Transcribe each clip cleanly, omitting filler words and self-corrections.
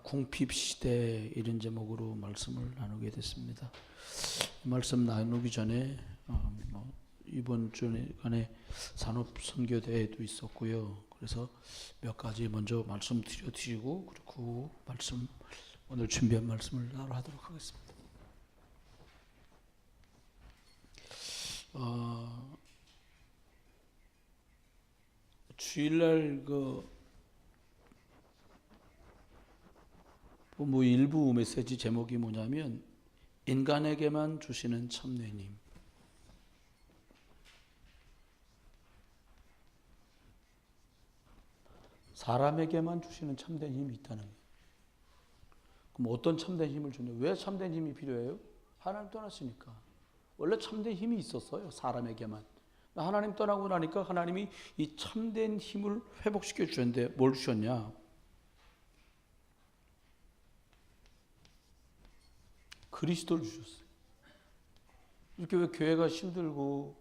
궁핍 시대 이런 제목으로 말씀을 나누게 됐습니다. 말씀 나누기 전에 이번 주간에 산업 선교대회도 있었고요. 그래서 몇 가지 먼저 말씀 드리고 그리고 오늘 준비한 말씀을 나누도록 하겠습니다. 주일날 일부 메시지 제목이 뭐냐면 인간에게만 주시는 참된 힘. 사람에게만 주시는 참된 힘이 있다는 거예요. 그럼 어떤 참된 힘을 주냐? 왜 참된 힘이 필요해요? 하나님 떠났으니까. 원래 참된 힘이 있었어요. 사람에게만. 하나님 떠나고 나니까 하나님이 이 참된 힘을 회복시켜 주셨는데 뭘 주셨냐? 그리스도를 주셨어요. 이렇게 왜 교회가 힘들고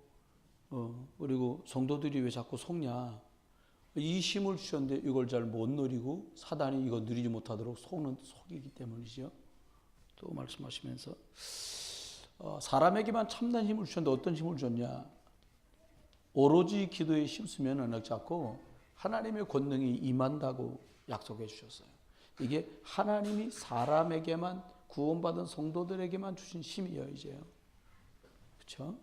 그리고 성도들이 왜 자꾸 속냐? 이 힘을 주셨는데 이걸 잘 못 누리고 사단이 이거 누리지 못하도록 속이기 때문이죠. 또 말씀하시면서 사람에게만 참된 힘을 주셨는데 어떤 힘을 줬냐? 오로지 기도에 힘쓰면 자꾸 하나님의 권능이 임한다고 약속해 주셨어요. 이게 하나님이 사람에게만 구원받은 성도들에게만 주신 힘이에요, 이제요. 그렇죠?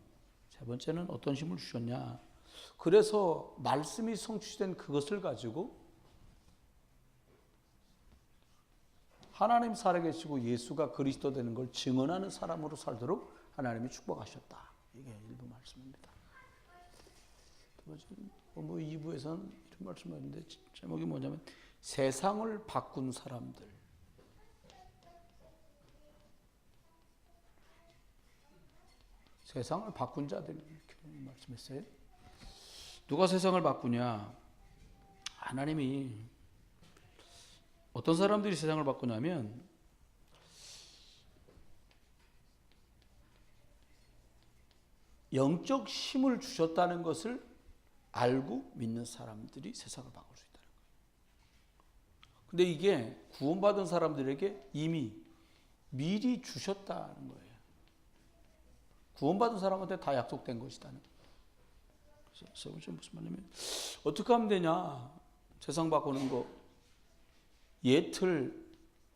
세 번째는 어떤 힘을 주셨냐? 그래서 말씀이 성취된 그것을 가지고 하나님 살아계시고 예수가 그리스도 되는 걸 증언하는 사람으로 살도록 하나님이 축복하셨다. 이게 일부 말씀입니다. 두 번째는 2부에서는 이런 말씀을 했는데 제목이 뭐냐면 세상을 바꾼 사람들. 세상을 바꾼 자들 이렇게 말씀했어요. 누가 세상을 바꾸냐? 하나님이. 어떤 사람들이 세상을 바꾸냐면 영적 힘을 주셨다는 것을 알고 믿는 사람들이 세상을 바꿀 수 있다는 거예요. 근데 이게 구원받은 사람들에게 이미 미리 주셨다는 거예요. 구원받은 사람한테 다 약속된 것이다는 거예요. 그래서 세 번째 무슨 말이냐면 어떻게 하면 되냐? 세상 바꾸는 거 예틀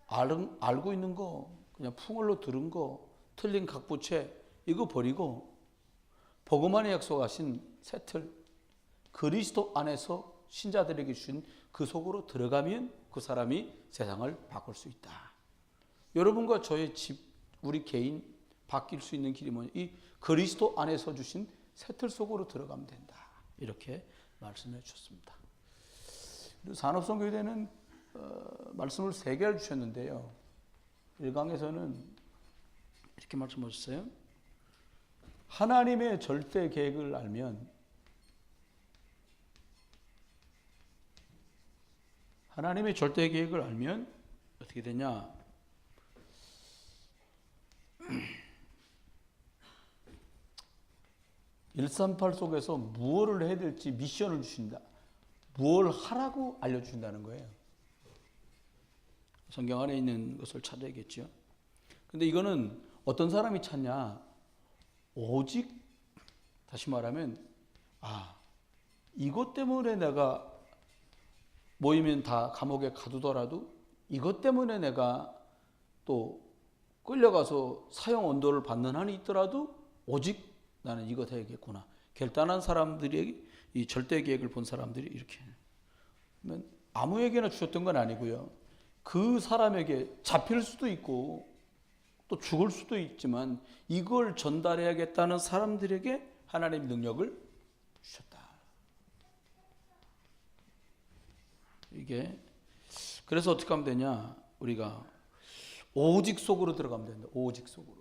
알고 있는 거 그냥 풍월로 들은 거 틀린 각부채 이거 버리고 복음 안에 약속하신 새 틀 그리스도 안에서 신자들에게 주신 그 속으로 들어가면 그 사람이 세상을 바꿀 수 있다. 여러분과 저의 집 우리 개인 바뀔 수 있는 길이 뭐냐? 이 그리스도 안에서 주신 새 틀 속으로 들어가면 된다. 이렇게 말씀해 주셨습니다. 그리고 산업선교대는 말씀을 3개를 주셨는데요. 1강에서는 이렇게 말씀하셨어요. 하나님의 절대 계획을 알면 어떻게 되냐? 138 속에서 무엇을 해야 될지 미션을 주신다. 무엇을 하라고 알려주신다는 거예요. 성경 안에 있는 것을 찾아야겠죠. 근데 이거는 어떤 사람이 찾냐? 오직 다시 말하면 이것 때문에 내가 모이면 다 감옥에 가두더라도 이것 때문에 내가 또 끌려가서 사형 언도를 받는 한이 있더라도 오직 나는 이것 해야겠구나. 결단한 사람들이 이 절대 계획을 본 사람들이 이렇게 그러면 아무에게나 주셨던 건 아니고요. 그 사람에게 잡힐 수도 있고 또 죽을 수도 있지만 이걸 전달해야겠다는 사람들에게 하나님의 능력을 주셨다. 이게 그래서 어떻게 하면 되냐? 우리가 오직 속으로 들어가면 된다. 오직 속으로.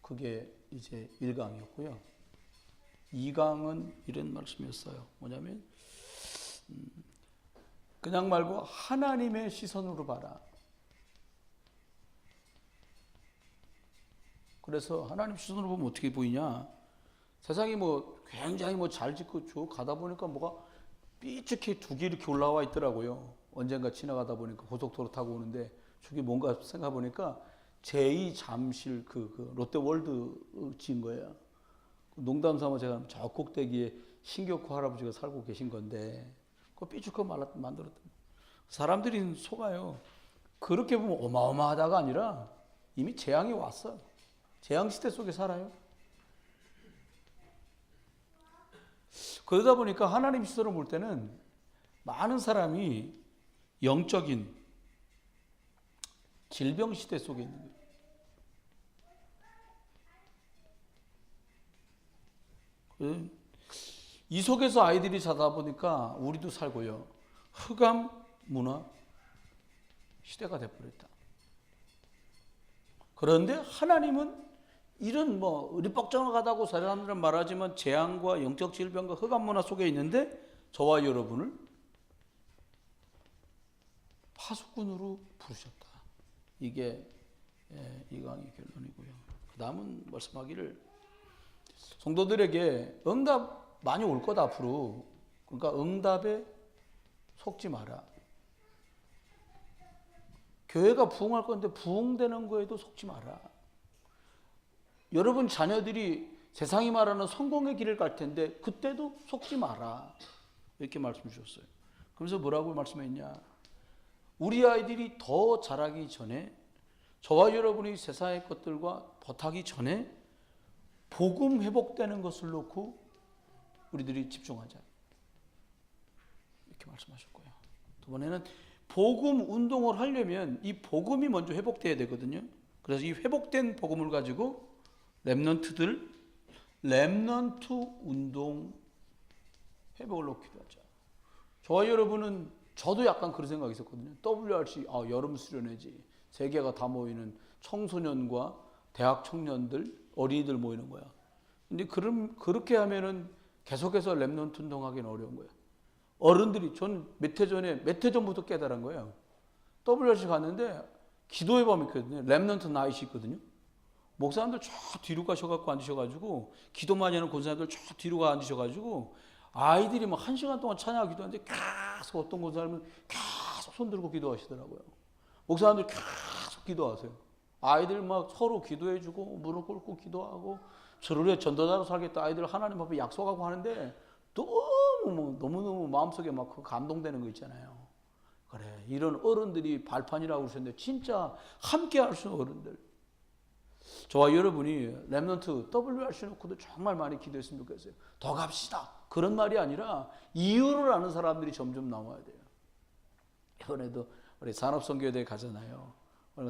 그게 이제 1강이었고요. 2강은 이런 말씀이었어요. 뭐냐면 그냥 말고 하나님의 시선으로 봐라. 그래서 하나님 시선으로 보면 어떻게 보이냐? 세상이 굉장히 잘 짓고 쭉 가다 보니까 뭐가 삐죽히 두 개 이렇게 올라와 있더라고요. 언젠가 지나가다 보니까 고속도로 타고 오는데 저게 뭔가 생각해 보니까 제2 잠실 그 롯데월드 지은 거예요. 농담 삼아 제가 저 꼭대기에 신격호 할아버지가 살고 계신 건데 그 삐죽하고 만들었던 사람들이 속아요. 그렇게 보면 어마어마하다가 아니라 이미 재앙이 왔어. 재앙 시대 속에 살아요. 그러다 보니까 하나님 시선을 볼 때는 많은 사람이 영적인 질병 시대 속에 있는 거예요. 이 속에서 아이들이 자다 보니까 우리도 살고요. 흑암 문화 시대가 돼버렸다. 그런데 하나님은 이런 의리뻑정하다고 사람들은 말하지만 재앙과 영적 질병과 흑암 문화 속에 있는데 저와 여러분을 파수꾼으로 부르셨다. 이게 이 강의 결론이고요. 그 다음은 말씀하기를 성도들에게 응답 많이 올 거다 앞으로. 그러니까 응답에 속지 마라. 교회가 부흥할 건데 부흥되는 거에도 속지 마라. 여러분 자녀들이 세상이 말하는 성공의 길을 갈 텐데 그때도 속지 마라. 이렇게 말씀 주셨어요. 그러면서 뭐라고 말씀했냐. 우리 아이들이 더 자라기 전에 저와 여러분이 세상의 것들과 버타기 전에 복음 회복되는 것을 놓고 우리들이 집중하자. 이렇게 말씀하셨고요. 두 번에는 복음 운동을 하려면 이 복음이 먼저 회복돼야 되거든요. 그래서 이 회복된 복음을 가지고 렘넌트 운동 회복을 놓고 기도하자. 저와 여러분은 저도 약간 그런 생각이 있었거든요. WRC 여름 수련회지. 세계가 다 모이는 청소년과 대학 청년들, 어린이들 모이는 거야. 근데 그렇게 하면은 계속해서 렘넌트 운동하기는 어려운 거야. 어른들이 전 몇 해 전부터 깨달은 거예요. WRC 갔는데 기도회 밤이 있거든요. 렘넌트 나잇이 있거든요. 목사님들 쫙 뒤로 가셔갖고 앉으셔가지고 기도 많이 하는 권사님들 쫙 뒤로 가 앉으셔가지고 아이들이 막 1시간 동안 찬양하고 기도하는데 계속 어떤 권사님은 계속 손 들고 기도하시더라고요. 목사님들 계속 기도하세요. 아이들 막 서로 기도해주고 무릎 꿇고 기도하고 저를 전도자로 살겠다 아이들 하나님 앞에 약속하고 하는데 너무너무 마음속에 막 감동되는 거 있잖아요. 그래 이런 어른들이 발판이라고 그러셨는데 진짜 함께 할 수 있는 어른들. 저와 여러분이 렘넌트 WRC 놓고도 정말 많이 기도했으면 좋겠어요. 더 갑시다. 그런 말이 아니라 이유를 아는 사람들이 점점 나와야 돼요. 이번에도 우리 산업선교대회 가잖아요.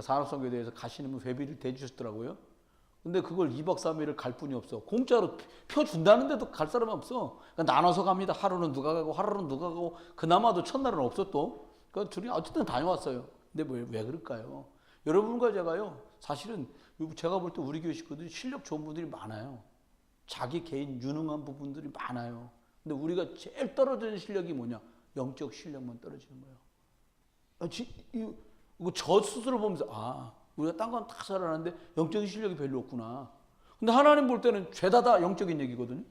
산업선교대회에서 가시는 분 회비를 대주셨더라고요. 근데 그걸 2박 3일을 갈 뿐이 없어. 공짜로 표 준다는데도 갈 사람이 없어. 그러니까 나눠서 갑니다. 하루는 누가 가고 하루는 누가 가고 그나마도 첫날은 없어 또. 그러니까 둘이 어쨌든 다녀왔어요. 근데 왜 그럴까요? 여러분과 제가요. 사실은 제가 볼 때 우리 교회 식구들이 실력 좋은 분들이 많아요. 자기 개인 유능한 부분들이 많아요. 근데 우리가 제일 떨어지는 실력이 뭐냐? 영적 실력만 떨어지는 거예요. 저 스스로 보면서 우리가 딴 건 다 잘하는데 영적인 실력이 별로 없구나. 근데 하나님 볼 때는 죄다 다 영적인 얘기거든요.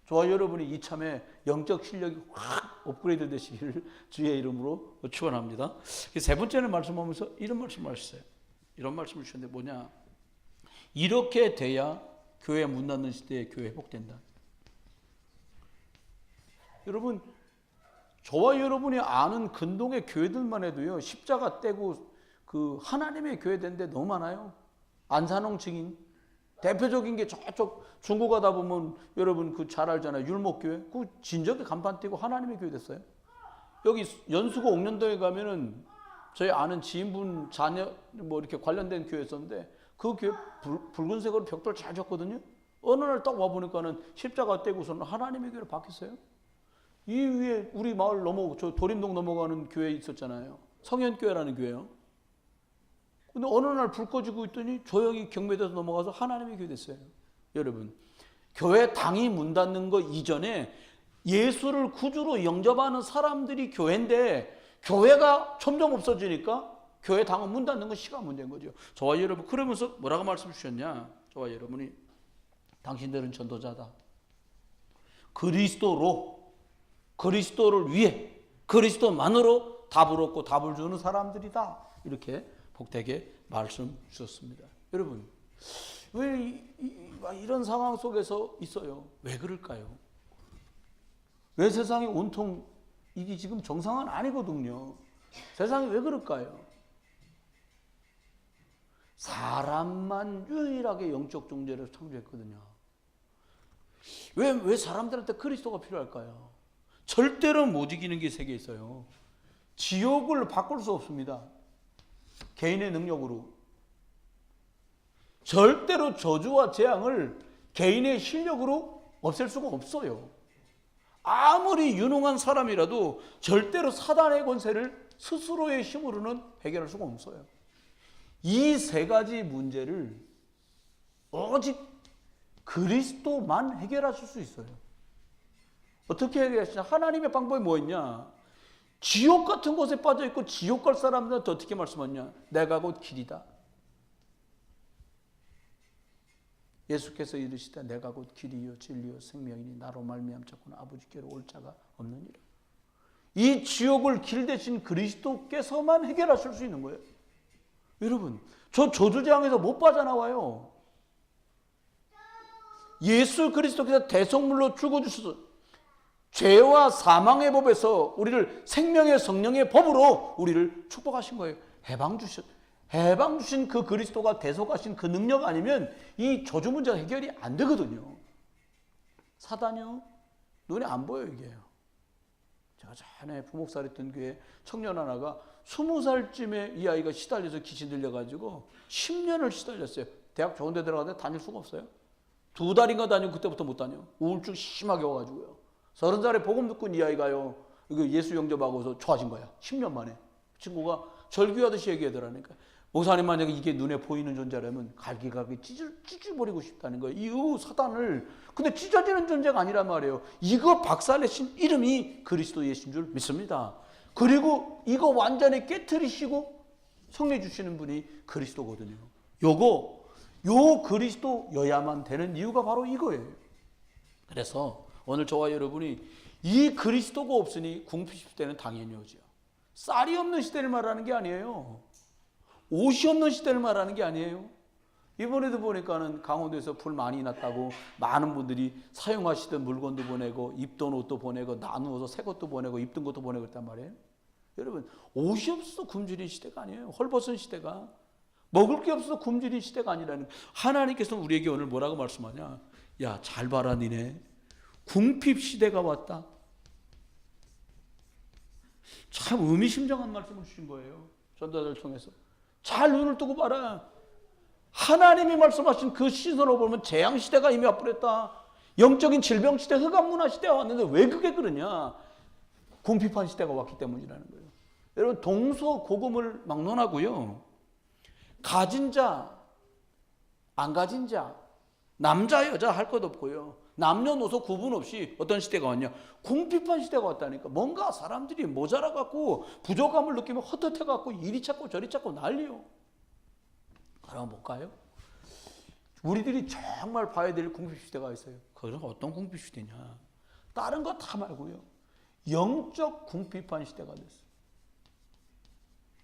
저와 여러분이 이참에 영적 실력이 확 업그레이드 되시기를 주의 이름으로 축원합니다. 세 번째는 말씀하면서 이런 말씀을 하셨어요. 이런 말씀을 주셨는데 뭐냐? 이렇게 돼야 교회 문 닫는 시대에 교회 회복된다. 여러분, 저와 여러분이 아는 근동의 교회들만 해도요, 십자가 떼고 그 하나님의 교회 된데 너무 많아요. 안산홍 증인. 대표적인 게 저쪽 중국 가다 보면 여러분 그 잘 알잖아요. 율목교회. 그 진적에 간판 띄고 하나님의 교회 됐어요. 여기 연수구 옥년동에 가면은 저희 아는 지인분 자녀 이렇게 관련된 교회였었는데 그 교회 붉은색으로 벽돌 잘 졌거든요. 어느 날 딱 와보니까는 십자가 떼고서는 하나님의 교회로 바뀌었어요. 이 위에 우리 마을 저 도림동 넘어가는 교회 있었잖아요. 성현교회라는 교회요. 근데 어느 날 불 꺼지고 있더니 조용히 경매대에서 넘어가서 하나님의 교회 됐어요. 여러분, 교회 당이 문 닫는 거 이전에 예수를 구주로 영접하는 사람들이 교회인데 교회가 점점 없어지니까 교회 당은 문 닫는 건 시간 문제인 거죠. 저와 여러분 그러면서 뭐라고 말씀 주셨냐? 저와 여러분이 당신들은 전도자다. 그리스도를 위해 그리스도만으로 답을 얻고 답을 주는 사람들이다. 이렇게 복되게 말씀 주셨습니다. 여러분, 왜 이런 상황 속에서 있어요? 왜 그럴까요? 왜 세상이 온통 이게 지금 정상은 아니거든요. 세상이 왜 그럴까요? 사람만 유일하게 영적 존재를 창조했거든요. 왜 사람들한테 그리스도가 필요할까요? 절대로 못 이기는 게 세계에 있어요. 지옥을 바꿀 수 없습니다. 개인의 능력으로. 절대로 저주와 재앙을 개인의 실력으로 없앨 수가 없어요. 아무리 유능한 사람이라도 절대로 사단의 권세를 스스로의 힘으로는 해결할 수가 없어요. 이 세 가지 문제를 오직 그리스도만 해결하실 수 있어요. 어떻게 해결하시냐? 하나님의 방법이 뭐였냐? 지옥 같은 곳에 빠져있고 지옥 갈 사람들한테 어떻게 말씀하냐? 내가 곧 길이다. 예수께서 이르시되 내가 곧 길이요 진리요 생명이니 나로 말미암 자꾸는 아버지께로 올 자가 없느니라. 이 지옥을 길 대신 그리스도께서만 해결하실 수 있는 거예요. 여러분, 저 저주재앙에서 못 빠져나와요. 예수 그리스도께서 대속물로 죽어주셔서 죄와 사망의 법에서 우리를 생명의 성령의 법으로 우리를 축복하신 거예요. 해방 주신 그 그리스도가 대속하신 그 능력 아니면 이 저주 문제가 해결이 안 되거든요. 사단이요? 눈에 안 보여 이게요. 제가 전에 부목살 했던 교회 청년 하나가 20살쯤에 이 아이가 시달려서 귀신 들려가지고 10년을 시달렸어요. 대학 좋은 데 들어가는데 다닐 수가 없어요. 2달인가 다니고 그때부터 못 다녀. 우울증 심하게 와가지고요. 30살에 복음 듣고 이 아이가요. 예수 영접하고서 좋아진 거야. 10년 만에. 친구가 절규하듯이 얘기하더라니까. 목사님 만약에 이게 눈에 보이는 존재라면 갈기갈기 찢어버리고 싶다는 거예요. 이 사단을. 근데 찢어지는 존재가 아니란 말이에요. 이거 박살내신 이름이 그리스도 예수인 줄 믿습니다. 그리고 이거 완전히 깨트리시고 성내 주시는 분이 그리스도거든요. 요 그리스도여야만 되는 이유가 바로 이거예요. 그래서 오늘 저와 여러분이 이 그리스도가 없으니 궁핍 시대는 당연히 오죠. 쌀이 없는 시대를 말하는 게 아니에요. 옷이 없는 시대를 말하는 게 아니에요. 이번에도 보니까는 강원도에서 불 많이 났다고 많은 분들이 사용하시던 물건도 보내고 입던 옷도 보내고 나누어서 새 것도 보내고 입던 것도 보내고 했단 말이에요. 여러분, 옷이 없어서 굶주린 시대가 아니에요. 헐벗은 시대가. 먹을 게 없어서 굶주린 시대가 아니라는. 하나님께서는 우리에게 오늘 뭐라고 말씀하냐? 야, 잘 봐라 니네. 궁핍 시대가 왔다. 참 의미심장한 말씀을 주신 거예요. 전도자를 통해서. 잘 눈을 뜨고 봐라. 하나님이 말씀하신 그 시선으로 보면 재앙시대가 이미 와버렸다. 영적인 질병시대, 흑암문화 시대가 왔는데 왜 그게 그러냐? 궁핍한 시대가 왔기 때문이라는 거예요. 여러분, 동서고금을 막론하고요. 가진 자, 안 가진 자, 남자, 여자 할 것 없고요. 남녀노소 구분 없이 어떤 시대가 왔냐? 궁핍한 시대가 왔다니까. 뭔가 사람들이 모자라갖고 부족함을 느끼면 헛헛해갖고 이리 찾고 저리 찾고 난리요. 그럼 볼까요? 우리들이 정말 봐야 될 궁핍 시대가 있어요. 그건 어떤 궁핍 시대냐? 다른 거 다 말고요. 영적 궁핍한 시대가 됐어요.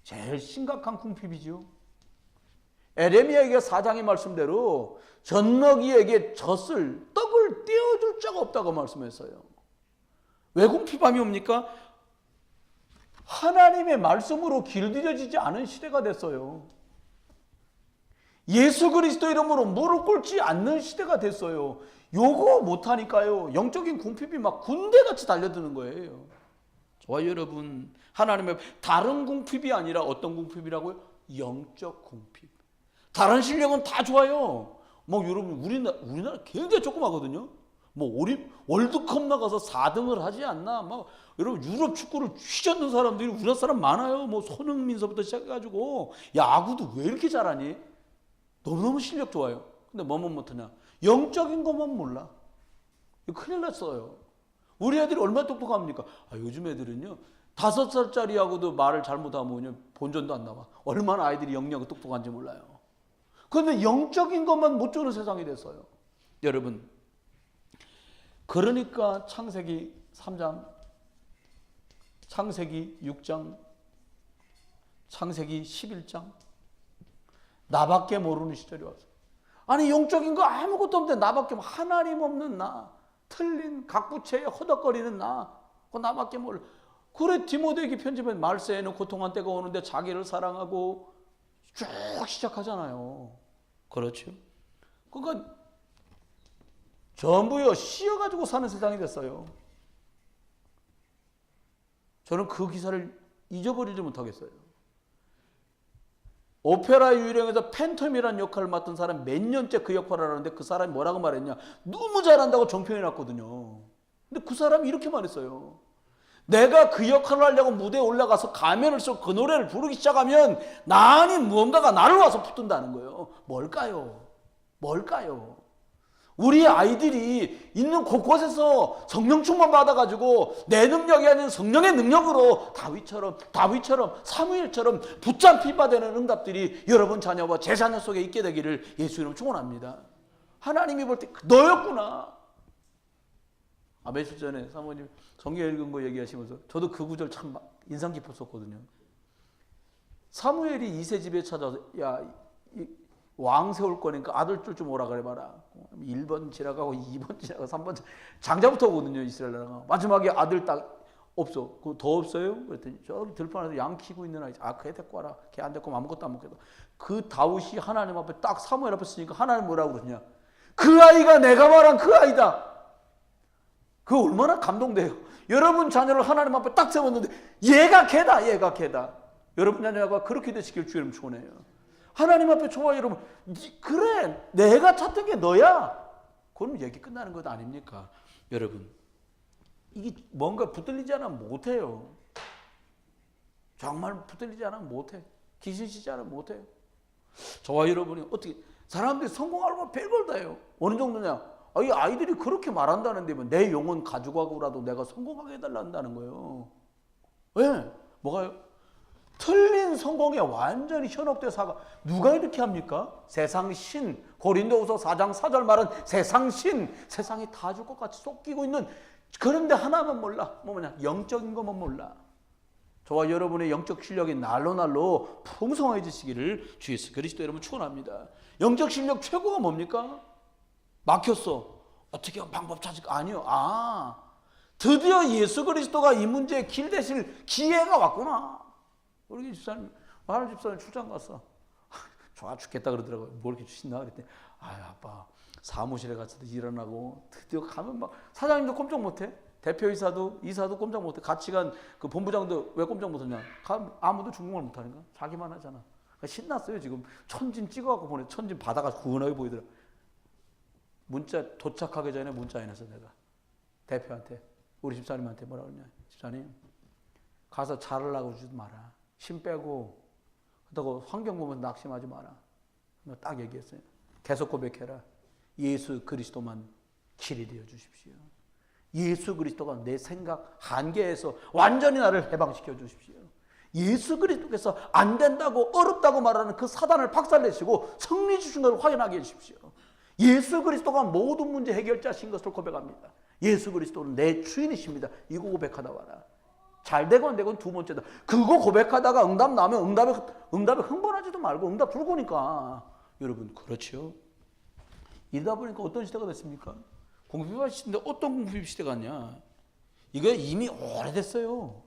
제일 심각한 궁핍이죠. 에레미야에게 4장의 말씀대로 젖먹이에게 떡을 떼어줄 자가 없다고 말씀했어요. 왜 궁핍함이 옵니까? 하나님의 말씀으로 길들여지지 않은 시대가 됐어요. 예수 그리스도 이름으로 무릎 꿇지 않는 시대가 됐어요. 요거 못하니까요. 영적인 궁핍이 막 군대같이 달려드는 거예요. 저와 여러분, 하나님의 다른 궁핍이 아니라 어떤 궁핍이라고요? 영적 궁핍. 다른 실력은 다 좋아요. 여러분, 우리나라 굉장히 조그마거든요. 월드컵 나가서 4등을 하지 않나? 여러분, 유럽 축구를 휘젓는 사람들이 우리나라 사람 많아요. 손흥민서부터 시작해가지고. 야구도 왜 이렇게 잘하니? 너무너무 실력 좋아요. 근데 뭐만 못하냐? 영적인 것만 몰라. 큰일 났어요. 우리 애들이 얼마나 똑똑합니까? 요즘 애들은요, 5살짜리하고도 말을 잘못하면 본전도 안 나와. 얼마나 아이들이 영리하고 똑똑한지 몰라요. 그런데 영적인 것만 못 주는 세상이 됐어요. 여러분, 그러니까 창세기 3장, 창세기 6장, 창세기 11장 나밖에 모르는 시절이 왔어요. 아니 영적인 거 아무것도 없는데 나밖에 하나님 없는 나, 틀린 각부채에 허덕거리는 나, 그 나밖에 몰라. 그래 디모데에게 편지면 말세에는 고통한 때가 오는데 자기를 사랑하고 쭉 시작하잖아요. 그렇죠? 그러니까 전부요 씌어가지고 사는 세상이 됐어요. 저는 그 기사를 잊어버리지 못하겠어요. 오페라 유령에서 팬텀이라는 역할을 맡은 사람 몇 년째 그 역할을 하는데 그 사람이 뭐라고 말했냐, 너무 잘한다고 정평해놨거든요. 근데 그 사람이 이렇게 말했어요. 내가 그 역할을 하려고 무대에 올라가서 가면을 쓰고 그 노래를 부르기 시작하면 나 아닌 무언가가 나를 와서 붙든다는 거예요. 뭘까요? 우리 아이들이 있는 곳곳에서 성령 충만 받아가지고 내 능력이 아닌 성령의 능력으로 다윗처럼 사무엘처럼 붙잡힌 바 되는 응답들이 여러분 자녀와 제 자녀 속에 있게 되기를 예수 이름 축원합니다. 하나님이 볼 때 너였구나. 며칠 전에 사모님 성경 읽은 거 얘기하시면서 저도 그 구절 참 인상 깊었었거든요. 사무엘이 이세 집에 찾아서 왕 세울 거니까 아들 좀 오라 그래봐라. 1번 지나가고 2번 지나가고 3번 장자부터 오거든요. 이스라엘 나라가. 마지막에 아들 딱 없어. 그거 더 없어요? 그랬더니 저기 들판에서 양 키고 있는 아이. 걔 데리고 와라. 걔 안 데리고 아무것도 안 먹겠다. 그 다윗이 하나님 앞에 딱 사무엘 앞에 쓰니까 하나님 뭐라고 그러냐. 그 아이가 내가 말한 그 아이다. 그거 얼마나 감동돼요. 여러분 자녀를 하나님 앞에 딱 세웠는데 얘가 걔다. 여러분 자녀가 그렇게 되시길 주님 축원해요. 하나님 앞에 좋아 여러분. 그래 내가 찾던 게 너야. 그럼 얘기 끝나는 것 아닙니까? 여러분 이게 뭔가 붙들리지 않으면 못해요. 정말 붙들리지 않으면 못해. 귀신시지 않으면 못해요. 저와 여러분이 어떻게 사람들이 성공하려고 별걸 다 해요. 어느 정도냐. 이 아이들이 그렇게 말한다는데 내 영혼 가져가고라도 내가 성공하게 해달란다는 거예요. 왜? 뭐가요? 틀린 성공에 완전히 현혹돼 사가. 누가 이렇게 합니까? 세상 신. 고린도후서 4장 4절 말은 세상 신. 세상이 다 줄 것 같이 쏟기고 있는. 그런데 하나만 몰라. 뭐냐? 영적인 것만 몰라. 저와 여러분의 영적 실력이 날로 풍성해지시기를 주 예수 그리스도 여러분 축원합니다. 영적 실력 최고가 뭡니까? 막혔어. 어떻게 방법 찾을까? 아니요. 드디어 예수 그리스도가 이 문제의 길 대실 기회가 왔구나. 우리 집사님, 마을 집사님 출장 갔어. 좋아 죽겠다 그러더라고요. 뭐 이렇게 신나 그랬더니 아빠 사무실에 가서도 일어나고 드디어 가면 막 사장님도 꼼짝 못해. 대표이사도 이사도 꼼짝 못해. 같이 간 그 본부장도 왜 꼼짝 못하냐. 아무도 중국말 못하니까 자기만 하잖아. 그러니까 신났어요. 지금 천진 찍어갖고 보내. 천진 바다가 구은하게 보이더라. 문자 도착하기 전에 문자 해놨어 내가. 대표한테 우리 집사님한테 뭐라 그러냐. 집사님 가서 잘하려고 주지 마라. 힘 빼고 그렇다고 환경 보면 낙심하지 마라. 딱 얘기했어요. 계속 고백해라. 예수 그리스도만 길이 되어 주십시오. 예수 그리스도가 내 생각 한계에서 완전히 나를 해방시켜 주십시오. 예수 그리스도께서 안 된다고 어렵다고 말하는 그 사단을 박살내시고 승리 주신 것을 확인하게 해주십시오. 예수 그리스도가 모든 문제 해결자신 것을 고백합니다. 예수 그리스도는 내 주인이십니다. 이거 고백하다 와라. 잘 되건 안 되건 두 번째다. 그거 고백하다가 응답 나면 응답에 흥분하지도 말고 응답 줄 거니까. 여러분 그렇죠. 이러다 보니까 어떤 시대가 됐습니까? 공급입 시대인데 어떤 공급입 시대가 왔냐. 이거 이미 오래됐어요.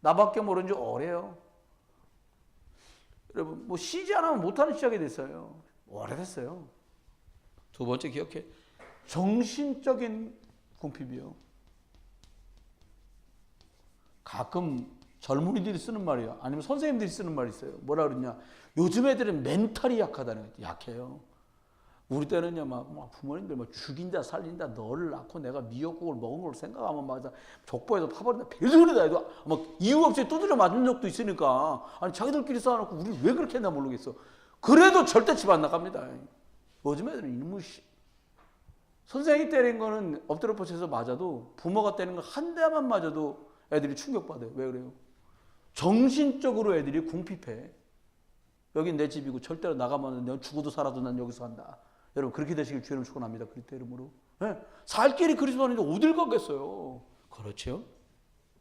나밖에 모르는 지 오래요. 여러분 뭐 쉬지 않으면 못하는 시작이 됐어요. 오래됐어요. 두 번째 기억해. 정신적인 궁핍이요. 가끔 젊은이들이 쓰는 말이에요. 아니면 선생님들이 쓰는 말이 있어요. 뭐라 그러냐. 요즘 애들은 멘탈이 약하다는 거예요. 약해요. 우리 때는요, 막 부모님들 막 죽인다, 살린다, 너를 낳고 내가 미역국을 먹은 걸 생각하면 막 족보에서 파버린다, 별소리다 해도 막 이유 없이 두드려 맞은 적도 있으니까. 아니, 자기들끼리 싸워놓고 우리 왜 그렇게 했나 모르겠어. 그래도 절대 집 안 나갑니다. 요즘 애들은 일무시. 선생님이 때린 거는 엎드려 뻗쳐서 맞아도 부모가 때리는 거 한 대만 맞아도 애들이 충격받아요. 왜 그래요? 정신적으로 애들이 궁핍해. 여긴 내 집이고 절대로 나가면 내가 죽어도 살아도 난 여기서 산다. 여러분 그렇게 되시길 주님 축원합니다. 그리스도 이름으로. 네? 살 길이 그리스도 안인데 어딜 가겠어요. 그렇죠?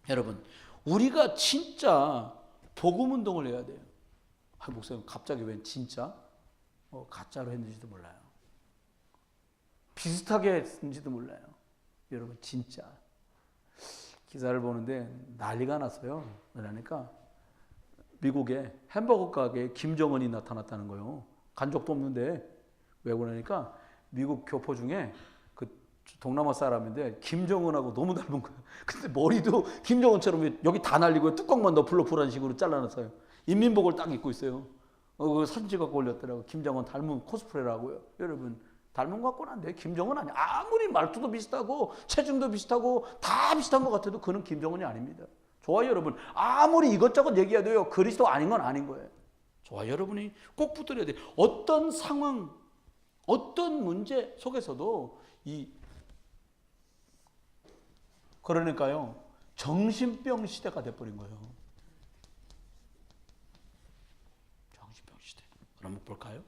여러분 우리가 진짜 복음 운동을 해야 돼요. 목사님 갑자기 웬 진짜? 가짜로 했는지도 몰라요. 비슷하게 했는지도 몰라요. 여러분 진짜. 기사를 보는데 난리가 났어요. 그러니까 미국에 햄버거 가게에 김정은이 나타났다는 거예요. 간 적도 없는데. 왜 그러니까 미국 교포 중에 그 동남아 사람인데 김정은하고 너무 닮은 거예요. 근데 머리도 김정은처럼 여기 다 날리고 뚜껑만 더 풀러풀한 식으로 잘라놨어요. 인민복을 딱 입고 있어요. 그 사진 찍어서 올렸더라고요. 김정은 닮은 코스프레라고요. 여러분 닮은 것 같고는 안 돼요. 김정은 아니에요. 아무리 말투도 비슷하고 체중도 비슷하고 다 비슷한 것 같아도 그는 김정은이 아닙니다. 좋아요 여러분. 아무리 이것저것 얘기해도요. 그리스도 아닌 건 아닌 거예요. 좋아요 여러분이 꼭 붙들어야 돼요. 어떤 상황, 어떤 문제 속에서도 그러니까요. 정신병 시대가 돼버린 거예요. 정신병 시대. 그럼 볼까요?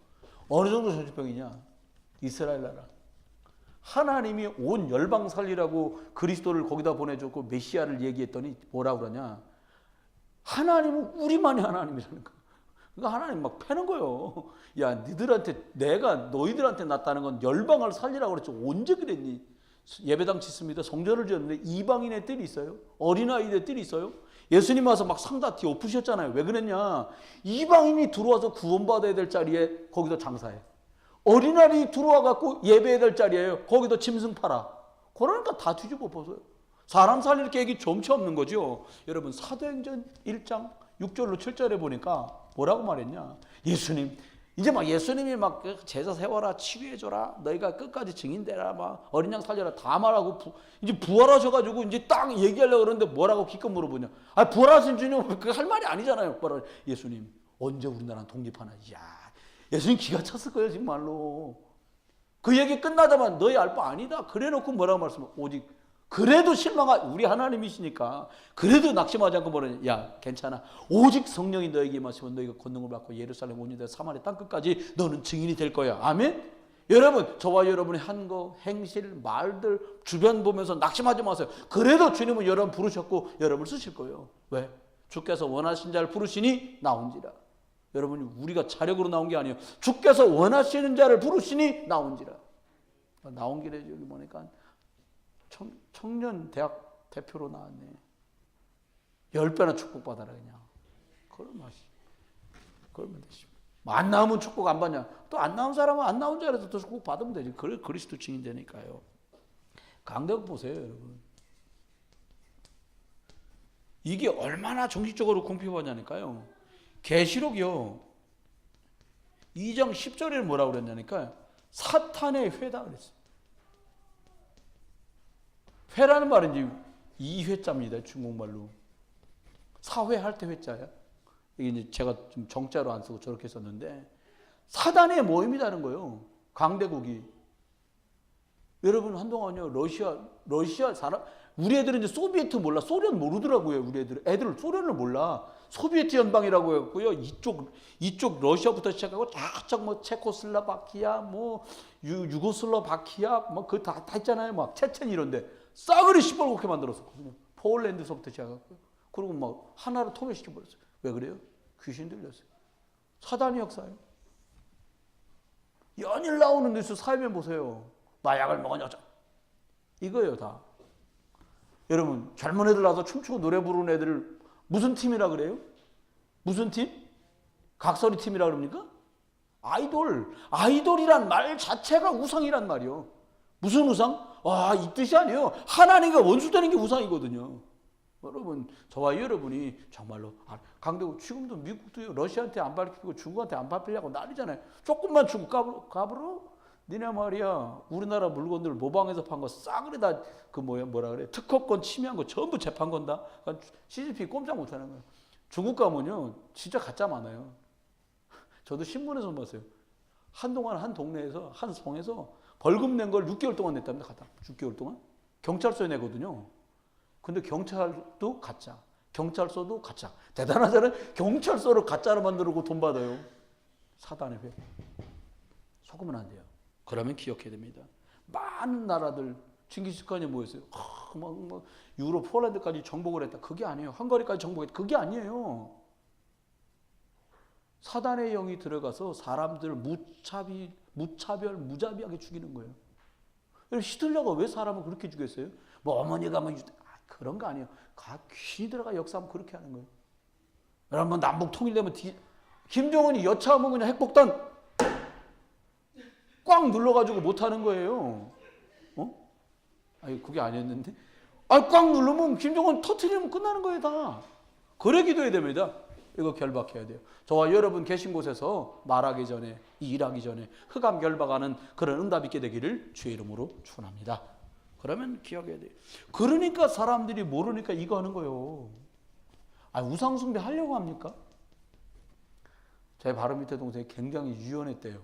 어느 정도 정신병이냐? 이스라엘 나라. 하나님이 온 열방 살리라고 그리스도를 거기다 보내줬고 메시아를 얘기했더니 뭐라 그러냐? 하나님은 우리만이 하나님이라는 거야. 그러니까 하나님 막 패는 거예요. 야, 내가 너희들한테 났다는 건 열방을 살리라고 그랬지. 언제 그랬니? 예배당 짓습니다. 성전을 지었는데 이방인의 뜰이 있어요. 어린아이들 뜰이 있어요. 예수님 와서 막 상다 뒤 엎으셨잖아요. 왜 그랬냐? 이방인이 들어와서 구원받아야 될 자리에 거기서 장사해. 어린아이 들어와 갖고 예배해야 될 자리에요. 거기도 짐승 팔아. 그러니까 다 뒤집어 벗어요. 사람 살릴 계획이 좀치 없는 거죠. 여러분 사도행전 1장 6절로 7절에 보니까 뭐라고 말했냐? 예수님 이제 막 예수님이 막 제자 세워라, 치유해줘라, 너희가 끝까지 증인되라, 막 어린 양 살려라 다 말하고 이제 부활하셔가지고 이제 딱 얘기하려고 그러는데 뭐라고 기껏 물어보냐? 부활하신 주님 그 할 말이 아니잖아요. 뭐라 예수님 언제 우리나라 독립하나? 이야. 예수님 기가 찼을 거예요 정말로. 그 얘기 끝나자마자 너희 알 바 아니다. 그래놓고 뭐라고 말씀해? 오직 그래도 우리 하나님이시니까 그래도 낙심하지 않고 뭐라냐? 야 괜찮아. 오직 성령이 너에게 임하시면 너희가 권능을 받고 예루살렘 온 유대 사마리아 땅끝까지 너는 증인이 될 거야. 아멘. 여러분 저와 여러분이 한 거 행실 말들 주변 보면서 낙심하지 마세요. 그래도 주님은 여러분 부르셨고 여러분을 쓰실 거예요. 왜? 주께서 원하신 자를 부르시니 나온지라. 여러분 우리가 자력으로 나온 게 아니에요. 주께서 원하시는 자를 부르시니 나온지라. 나온 길에 여기 보니까 청년 대학 대표로 나왔네. 10배나 축복받아라 그냥. 그러면 되지. 안 나오면 축복 안 받냐? 또 안 나온 사람은 안 나온 자리에서 또 축복 받으면 되지. 그래 그리스도 증인 되니까요. 강대국 보세요 여러분. 이게 얼마나 정신적으로 궁핍하냐니까요. 계시록이요. 2장 10절에 뭐라고 그랬냐니까 사탄의 회다 그랬어요. 회라는 말은 이제 2회자입니다. 중국말로. 사회할 때 회자야. 이게 이제 제가 좀 정자로 안 쓰고 저렇게 썼는데 사단의 모임이라는 거예요. 강대국이. 여러분 한동안요. 러시아 사람 우리 애들은 이제 소비에트 몰라. 소련 모르더라고요. 우리 애들 소련을 몰라. 소비에트 연방이라고 했고요. 이쪽 러시아부터 시작하고 쫙쫙 뭐 체코슬로바키아, 뭐 유고슬로바키아, 뭐 그 다 있잖아요. 막 체첸 이런데 싸그리 시뻘겋게 만들었었거든요. 폴란드서부터 시작했고요. 그리고 막 하나로 통일시켜 버렸어요. 왜 그래요? 귀신 들렸어요. 사단의 역사예요. 연일 나오는 뉴스 사회면 보세요. 마약을 먹은 여자. 이거예요 다. 여러분 젊은 애들 나서 춤추고 노래 부르는 애들을 무슨 팀이라 그래요? 무슨 팀? 각설이 팀이라 그럽니까? 아이돌이란 말 자체가 우상이란 말이요. 무슨 우상? 이 뜻이 아니에요. 하나님과 원수되는 게 우상이거든요. 여러분 저와 여러분이 정말로 강대국 지금도 미국도 러시아한테 안 밟히고 중국한테 안 밟히려고 난리잖아요. 조금만 주고 까불어? 니네 말이야 우리나라 물건들 모방해서 판 거 싸그리 다 뭐라 그래 특허권 침해한 거 전부 재판 건다. 그러니까 CCP 꼼짝 못하는 거예요. 중국 가면요 진짜 가짜 많아요. 저도 신문에서 봤어요. 한동안 한 동네에서 한 성에서 벌금 낸 걸 6개월 동안 냈답니다. 갖다 6개월 동안 경찰서에 내거든요. 근데 경찰도 가짜, 경찰서도 가짜. 대단하잖아요. 경찰서를 가짜로 만들고 돈 받아요. 사단의 회. 속으면 안 돼요. 그러면 기억해야 됩니다. 많은 나라들 징기스칸이 뭐였어요? 막 유럽, 폴란드까지 정복을 했다. 그게 아니에요. 헝가리까지 정복했다. 그게 아니에요. 사단의 영이 들어가서 사람들을 무자비하게 죽이는 거예요. 히틀러가 왜 사람을 그렇게 죽였어요? 뭐 어머니가 뭐 그런 거 아니에요. 귀신이 들어가 역사하면 그렇게 하는 거예요. 여러분 남북 통일되면 김정은이 여차하면 그냥 핵폭탄 꽉 눌러가지고 못하는 거예요. 아니 그게 아니었는데. 꽉 누르면 김정은 터트리면 끝나는 거예요 다. 그래 기도해야 됩니다. 이거 결박해야 돼요. 저와 여러분 계신 곳에서 말하기 전에 일하기 전에 흑암 결박하는 그런 응답 있게 되기를 주의 이름으로 축원합니다. 그러면 기억해야 돼요. 그러니까 사람들이 모르니까 이거 하는 거예요. 우상 숭배 하려고 합니까? 제 바로 밑에 동생이 굉장히 유연했대요.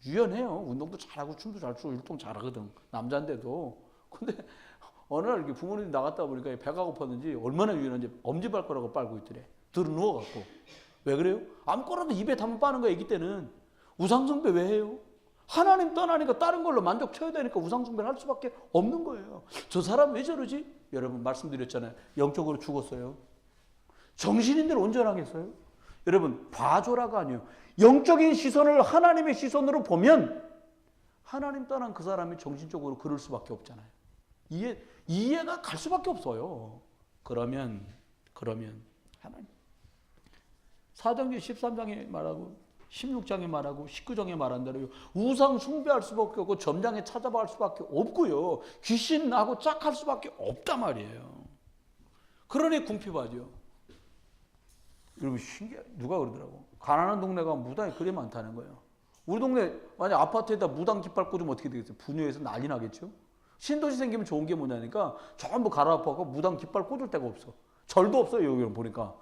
유연해요. 운동도 잘하고 춤도 잘 추고 율동 잘하거든. 남자인데도. 근데 어느 날 이렇게 부모님이 나갔다 보니까 배가 고팠는지 얼마나 유연한지 엄지발가락을 빨고 있더래. 들어 누워갖고. 왜 그래요? 아무거나도 입에 담아 빠는 거야. 아기 때는. 우상숭배 왜 해요? 하나님 떠나니까 다른 걸로 만족 쳐야 되니까 우상숭배를 할 수밖에 없는 거예요. 저 사람 왜 저러지? 여러분 말씀드렸잖아요. 영적으로 죽었어요. 정신인들 온전하겠어요? 여러분 봐줘라가 아니에요. 영적인 시선을 하나님의 시선으로 보면 하나님 떠난 그 사람이 정신적으로 그럴 수밖에 없잖아요. 이해가 갈 수밖에 없어요. 그러면 하나님 사도행전 13장에 말하고 16장에 말하고 19장에 말한 대로 우상 숭배할 수밖에 없고 점장에 찾아봐 할 수밖에 없고요. 귀신하고 짝할 수밖에 없단 말이에요. 그러니 궁핍하죠. 여러분 신기해. 누가 그러더라고. 가난한 동네가 무당이 그리 많다는 거예요. 우리 동네 만약 아파트에다 무당 깃발 꽂으면 어떻게 되겠어요? 분유해서 난리 나겠죠. 신도시 생기면 좋은 게 뭐냐니까 전부 갈아엎어서 무당 깃발 꽂을 데가 없어. 절도 없어요. 여기는 보니까.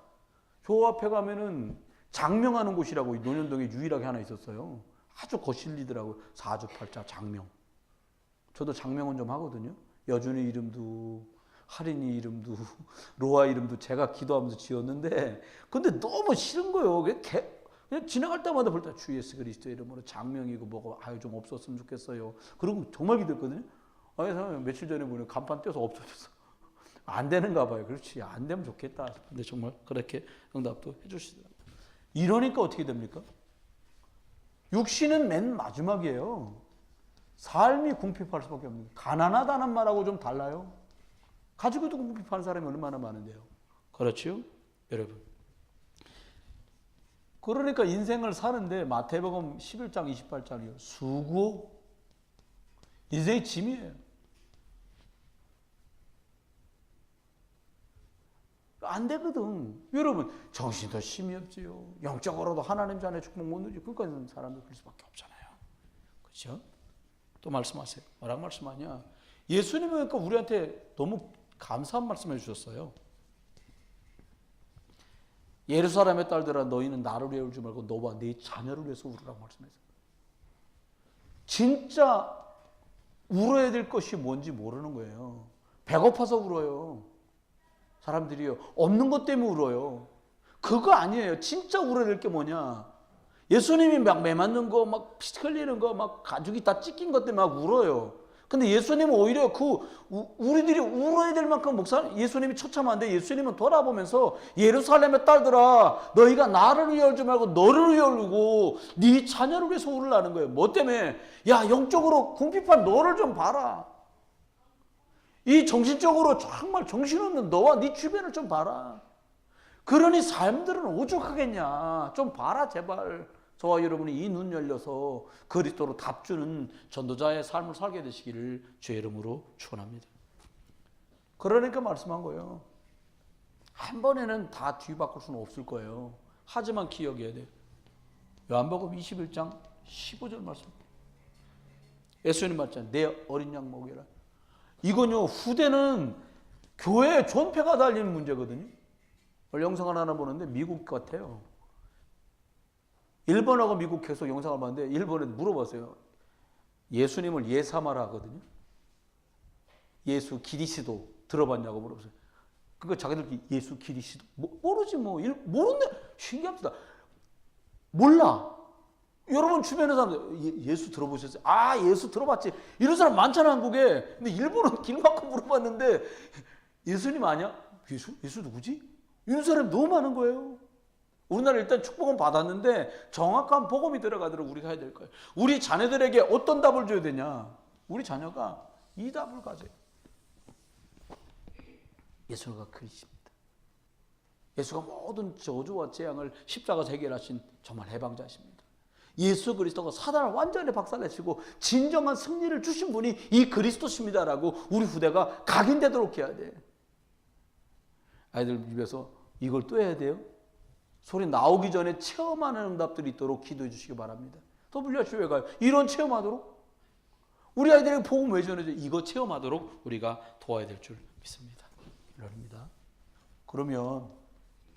저 앞에 가면은 장명하는 곳이라고 논현동에 유일하게 하나 있었어요. 아주 거실리더라고요. 사주팔자 장명. 저도 장명은 좀 하거든요. 여준이 이름도 할인이 이름도 로아 이름도 제가 기도하면서 지었는데 근데 너무 싫은 거예요. 그냥 지나갈 때마다 볼 때 주 예수 그리스도 이름으로 장명이고 뭐고 좀 없었으면 좋겠어요. 그리고 정말 기도했거든요. 그래서 며칠 전에 보니 간판 떼서 없어졌어. 안 되는가 봐요. 그렇지. 안 되면 좋겠다. 근데 정말 그렇게 응답도 해주시더라고요. 이러니까 어떻게 됩니까? 육신은 맨 마지막이에요. 삶이 궁핍할 수밖에 없는 거예요. 가난하다는 말하고 좀 달라요. 가지고도 궁핍한 사람이 얼마나 많은데요. 그렇죠? 여러분. 그러니까 인생을 사는데 마태복음 11장 28장이요. 수고. 인생의 짐이에요. 안 되거든. 여러분 정신도 힘이 없지요. 영적으로도 하나님 자녀 축복 못 누리지. 그러니까 사람들 그럴 수밖에 없잖아요. 그렇죠? 또 말씀하세요. 뭐라고 말씀하냐. 예수님은 그러니까 우리한테 너무 감사한 말씀해 주셨어요. 예루살렘의 딸들아 너희는 나를 위해 울지 말고 너와 네 자녀를 위해서 울으라고 말씀했어요. 진짜 울어야 될 것이 뭔지 모르는 거예요. 배고파서 울어요. 사람들이요. 없는 것 때문에 울어요. 그거 아니에요. 진짜 울어야 될 게 뭐냐. 예수님이 막 매 맞는 거, 막 피 흘리는 거, 막 가죽이 다 찢긴 것 때문에 막 울어요. 근데 예수님은 오히려 우리들이 울어야 될 만큼 예수님이 처참한데 예수님은 돌아보면서 예루살렘의 딸들아 너희가 나를 위해 울지 말고 너를 위해 울고 네 자녀를 위해서 울으라는 거예요. 뭐 때문에? 야 영적으로 궁핍한 너를 좀 봐라. 이 정신적으로 정말 정신없는 너와 네 주변을 좀 봐라. 그러니 삶들은 오죽하겠냐. 좀 봐라 제발. 저와 여러분이 이 눈 열려서 그리스도로 답주는 전도자의 삶을 살게 되시기를 주의 이름으로 축원합니다. 그러니까 말씀한 거예요. 한 번에는 다 뒤바꿀 수는 없을 거예요. 하지만 기억해야 돼요. 요한복음 21장 15절 말씀. 예수님 말씀 내 어린 양 먹여라. 이건요 후대는 교회에 존폐가 달리는 문제거든요. 오늘 영상을 하나 보는데 미국 같아요. 일본하고 미국 계속 영상을 봤는데 일본에 물어봤어요. 예수님을 예사마라 하거든요. 예수 기리스도 들어봤냐고 물어봤어요. 그러니까 자기들끼리 예수 기리스도 모르지 뭐. 모르는데 신기합니다. 몰라. 여러분 주변에 사람들 예수 들어보셨어요? 아 예수 들어봤지. 이런 사람 많잖아 한국에. 근데 일본은 길만큼 물어봤는데 예수님 아니야? 예수 누구지? 이런 사람이 너무 많은 거예요. 우리나라 일단 축복은 받았는데 정확한 복음이 들어가도록 우리가 해야 될 거예요. 우리 자녀들에게 어떤 답을 줘야 되냐? 우리 자녀가 이 답을 가져요. 예수가 그리스도입니다. 예수가 모든 저주와 재앙을 십자가에서 해결하신 정말 해방자십니다. 예수 그리스도가 사단을 완전히 박살내시고 진정한 승리를 주신 분이 이 그리스도십니다라고 우리 후대가 각인되도록 해야 돼. 아이들 입에서 이걸 또 해야 돼요. 소리 나오기 전에 체험하는 응답들이 있도록 기도해 주시기 바랍니다. WHO에 가요. 이런 체험하도록 우리 아이들에게 복음 왜 전해줘? 이거 체험하도록 우리가 도와야 될 줄 믿습니다. 이럽니다. 그러면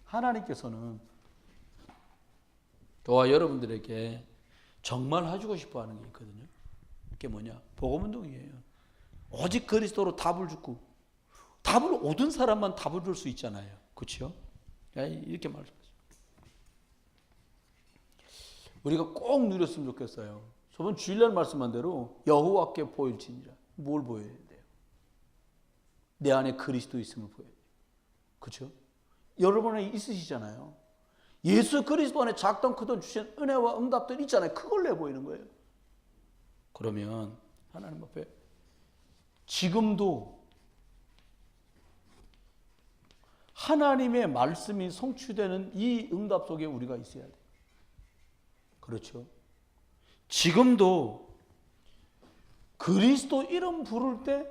하나님께서는 저와 여러분들에게 정말 해주고 싶어 하는 게 있거든요. 그게 뭐냐? 복음운동이에요. 오직 그리스도로 답을 주고 답을 얻은 사람만 답을 줄 수 있잖아요. 그렇죠? 이렇게 말씀하죠. 우리가 꼭 누렸으면 좋겠어요. 저번 주일날 말씀한 대로 여호와께 보일지니라. 뭘 보여야 돼요? 내 안에 그리스도 있음을 보여야 돼요. 그렇죠? 여러분 안에 있으시잖아요. 예수 그리스도 안에 작던 크던 주신 은혜와 응답들 있잖아요. 그걸 내보이는 거예요. 그러면 하나님 앞에 지금도 하나님의 말씀이 성취되는 이 응답 속에 우리가 있어야 돼요. 그렇죠? 지금도 그리스도 이름 부를 때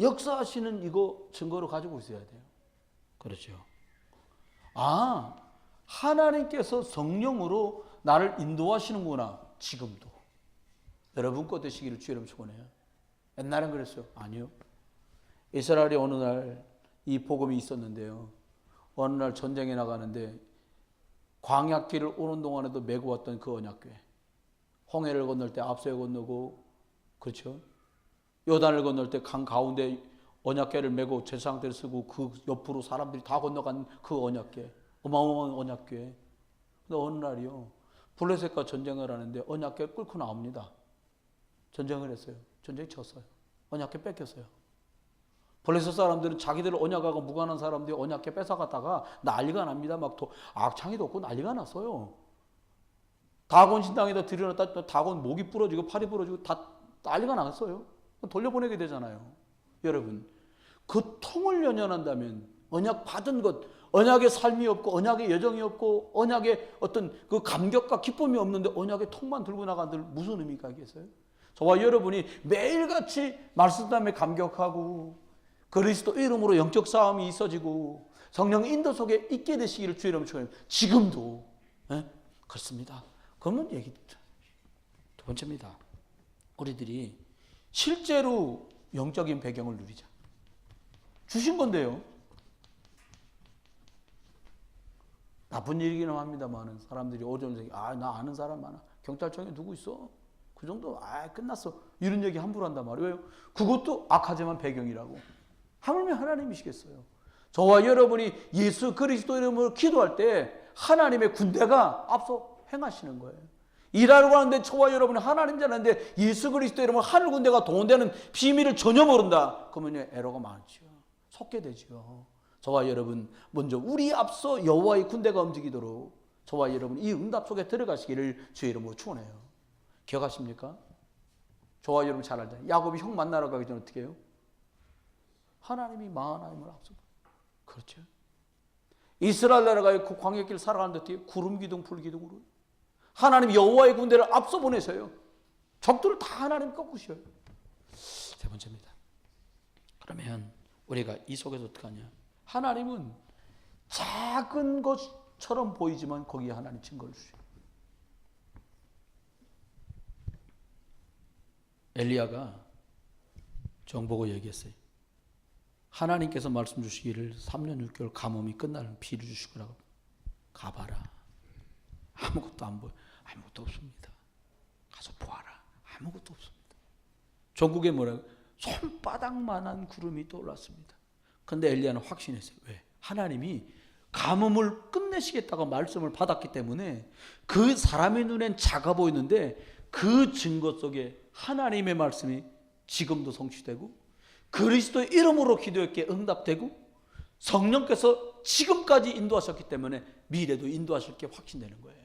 역사하시는 이거 증거로 가지고 있어야 돼요. 그렇죠? 아, 하나님께서 성령으로 나를 인도하시는구나. 지금도. 여러분 것 되시기를 주의 이름으로 축원해요. 옛날엔 그랬어요. 아니요. 이스라엘이 어느 날 이 복음이 있었는데요. 어느 날 전쟁에 나가는데 광야길을 오는 동안에도 메고 왔던 그 언약궤. 홍해를 건널 때 앞서에 건너고, 그렇죠? 요단을 건널 때 강 가운데 언약궤를 메고 제사장들을 쓰고 그 옆으로 사람들이 다 건너간 그 언약궤. 어마어마한 언약궤. 근데 어느 날이요. 블레셋과 전쟁을 하는데 언약궤 끌고 나옵니다. 전쟁을 했어요. 전쟁 쳤어요. 언약궤 뺏겼어요. 블레셋 사람들은 자기들 언약하고 무관한 사람들이 언약궤 뺏어갔다가 난리가 납니다. 막 악창이도 없고 난리가 났어요. 다곤 신당에다 들여놨다 다곤 목이 부러지고 팔이 부러지고 다 난리가 났어요. 돌려보내게 되잖아요. 여러분, 그 통을 연연한다면 언약 받은 것, 언약의 삶이 없고 언약의 여정이 없고 언약의 어떤 그 감격과 기쁨이 없는데 언약의 통만 들고 나간들 무슨 의미가 있겠어요? 저와 여러분이 매일같이 말씀 때문에 감격하고 그리스도 이름으로 영적 싸움이 있어지고 성령 인도 속에 있게 되시기를 주의 이름으로 축원합니다. 지금도 그렇습니다. 그러면 얘기 두 번째입니다. 우리들이 실제로 영적인 배경을 누리자. 주신 건데요. 나쁜 일이기는 합니다만 사람들이 어려운 나 아는 사람 많아. 경찰청에 누구 있어? 그 정도 끝났어. 이런 얘기 함부로 한단 말이에요. 왜요? 그것도 악하지만 배경이라고. 하물며 하나님이시겠어요. 저와 여러분이 예수 그리스도 이름으로 기도할 때 하나님의 군대가 앞서 행하시는 거예요. 일하려고 하는데 저와 여러분이 하나님 자는데 예수 그리스도 이름으로 하늘 군대가 동원되는 비밀을 전혀 모른다. 그러면 에러가 많죠. 속게 되죠. 저와 여러분 먼저 우리 앞서 여호와의 군대가 움직이도록 저와 여러분 이 응답 속에 들어가시기를 주의 이름으로 축원해요. 기억하십니까? 저와 여러분 잘 알잖아요. 야곱이 형 만나러 가기 전에 어떻게 해요? 하나님이 마하나임을 앞서. 그렇죠. 이스라엘 나라가 그 광야길 살아가는데 어떻게 구름 기둥 불 기둥으로 하나님 여호와의 군대를 앞서 보내셔요. 적들을 다 하나님 꺾으셔요. 세 번째입니다. 그러면 우리가 이 속에서 어떻게 하냐? 하나님은 작은 것처럼 보이지만 거기에 하나님 증거를 주셔요. 엘리야가 정보고 얘기했어요. 하나님께서 말씀 주시기를 3년 6개월 가뭄이 끝나는 비를 주실 거라고. 가봐라. 아무것도 안 보여. 아무것도 없습니다. 가서 보아라. 아무것도 없습니다. 전국에 뭐라고? 손바닥만한 구름이 떠올랐습니다. 근데 엘리야는 확신했어요. 왜? 하나님이 가뭄을 끝내시겠다고 말씀을 받았기 때문에 그 사람의 눈엔 작아 보이는데 그 증거 속에 하나님의 말씀이 지금도 성취되고 그리스도의 이름으로 기도했기에 응답되고 성령께서 지금까지 인도하셨기 때문에 미래도 인도하실 게 확신되는 거예요.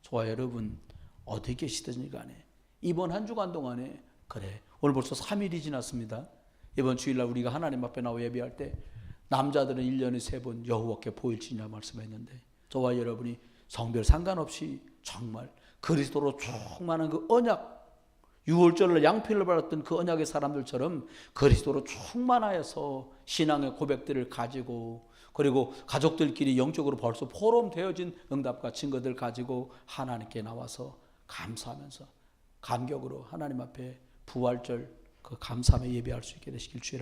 저와 여러분 어디 계시든지 간에 이번 한 주간 동안에 그래 오늘 벌써 3일이 지났습니다. 이번 주일날 우리가 하나님 앞에 나와 예배할 때 남자들은 1년에 3번 여호와께 보일지냐 말씀했는데 저와 여러분이 성별 상관없이 정말 그리스도로 충만한 그 언약 6월절날 양피를 받았던 그 언약의 사람들처럼 그리스도로 충만하여서 신앙의 고백들을 가지고 그리고 가족들끼리 영적으로 벌써 포럼되어진 응답과 증거들 가지고 하나님께 나와서 감사하면서 감격으로 하나님 앞에 부활절 그 감사함에 예배할 수 있게 되시길 주의